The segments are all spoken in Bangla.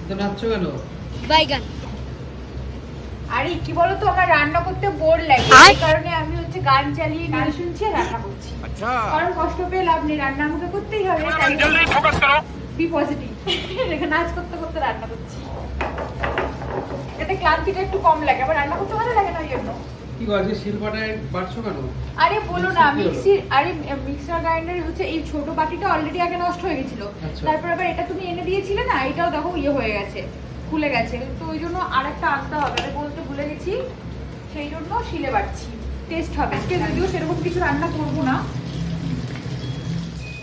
তো নাচছো কেন? বাইগান। আরে কি বলতো, আমার রান্না করতে বোর লাগে, এই কারণে আমি হচ্ছে গান চালিয়ে গান শুনছি আর রান্না করছি। আচ্ছা, কারণ কষ্ট পেয়ে লাভ নেই, রান্না আমাকে করতেই হবে। জলদি ফোকাস করো, বি পজিটিভ। দেখে নাচ করতে করতে রান্না করছি, এতে ক্লান্তিটা একটু কম লাগে। আবার রান্না করতে ভালো লাগে না ওই জন্য। কি আজকে শিলপাটায় বাড়ছো কেন? আরে বলো না, মিক্সার গ্রাইন্ডার হচ্ছে এই ছোট বাটিটা অলরেডি আগে নষ্ট হয়ে গেছিল, তারপর আবার এটা তুমি এনে দিয়েছিলে না, এটাও দেখো ইয়ে হয়ে গেছে, খুলে গেছে, তো ওই জন্য আরেকটা আনতে হবে, আমি বলতে ভুলে গেছি, সেই জন্য শিলে বাটছি, টেস্ট হবে। যদিও সেরকম কিছু রান্না করবো না।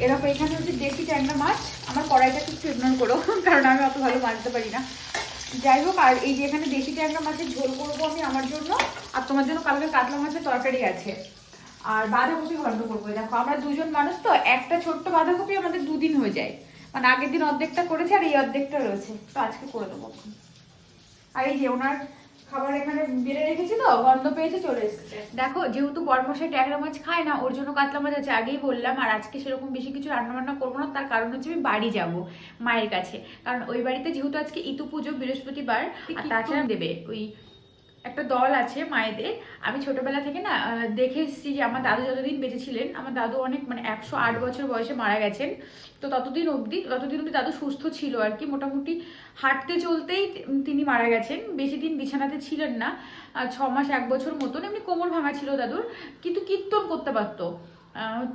এরকম এখানে হচ্ছে দেশি ট্যাংরা মাছ, আমার কড়াইটা একটু ইগনোর করো, কারণ আমি অত ভালো মাছতে পারি না। যাই হোক, আর এই যে এখানে দেশি ট্যাংরা মাছের ঝোল করবো আমি আমার জন্য, আর তোমার জন্য কালকে কাতলা মাছের তরকারি আছে, আর বাঁধাকপি ঘন্ট করবো। দেখো আমরা দুজন মানুষ তো, একটা ছোট্ট বাঁধাকপি আমাদের দুদিন হয়ে যায়, মানে আগের দিন অর্ধেকটা করেছে আর এই অর্ধেকটা রয়েছে, তো আজকে করে দেবো। আর এই যে ওনার খাবার এখানে বেড়ে রেখেছি, তো গন্ধ পেয়েছে চলে এসেছে। দেখো, যেহেতু বড়মশাই ট্যাংরা মাছ খায় না, ওর জন্য কাতলা মাছ আছে, আগেই বললাম। আর আজকে সেরকম বেশি কিছু রান্না বান্না করবো না, তার কারণ হচ্ছে আমি বাড়ি যাব মায়ের কাছে, কারণ ওই বাড়িতে যেহেতু আজকে ইতু পুজো, বৃহস্পতিবার, আর তাছাড়া দেবে ওই একটা দল আছে মায়েদের। আমি ছোটবেলা থেকে না দেখে এসেছি যে আমার দাদু যতদিন বেঁচে ছিলেন, আমার দাদু অনেক মানে 108 বছর বয়সে মারা গেছেন, তো ততদিন অবধি দাদু সুস্থ ছিল আর কি, মোটামুটি হাঁটতে চলতেই তিনি মারা গেছেন। বেশি দিন বিছানাতে ছিলেন না, 6 মাস 1 বছর মতন। এমনি কোমর ভাঙা ছিল দাদুর, কিন্তু কীর্তন করতে পারতো।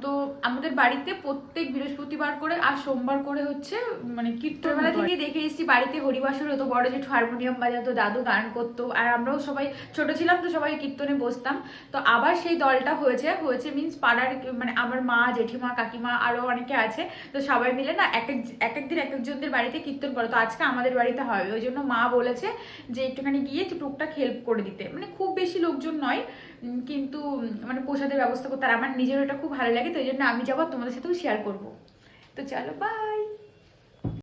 তো আমাদের বাড়িতে প্রত্যেক বৃহস্পতিবার করে আর সোমবার করে হচ্ছে মানে কীর্তনবেলা থেকে দেখে এসেছি, বাড়িতে হরিবাসর হতো, বড় জেঠু হারমোনিয়াম বাজাতো, দাদু গান করতো, আর আমরাও সবাই ছোট ছিলাম তো সবাই কীর্তনে বসতাম। তো আবার সেই দলটা হয়েছে মিন্স পাড়ার, মানে আমার মা, জেঠিমা, কাকিমা আরো অনেকে আছে, তো সবাই মিলে না এক একদিন এক একজনদের বাড়িতে কীর্তন করে। তো আজকে আমাদের বাড়িতে হবে, ওই জন্য মা বলেছে যে একটুখানি গিয়ে টুকটাক হেল্প করে দিতে, মানে খুব বেশি লোকজন নয়, কিন্তু মানে প্রসাদের ব্যবস্থা করতে। আর আমার নিজের ওটা খুব ভালো লাগে, তো এই জন্য আমি যাবো, তোমাদের সাথেও শেয়ার করবো। তো চলো, বাই।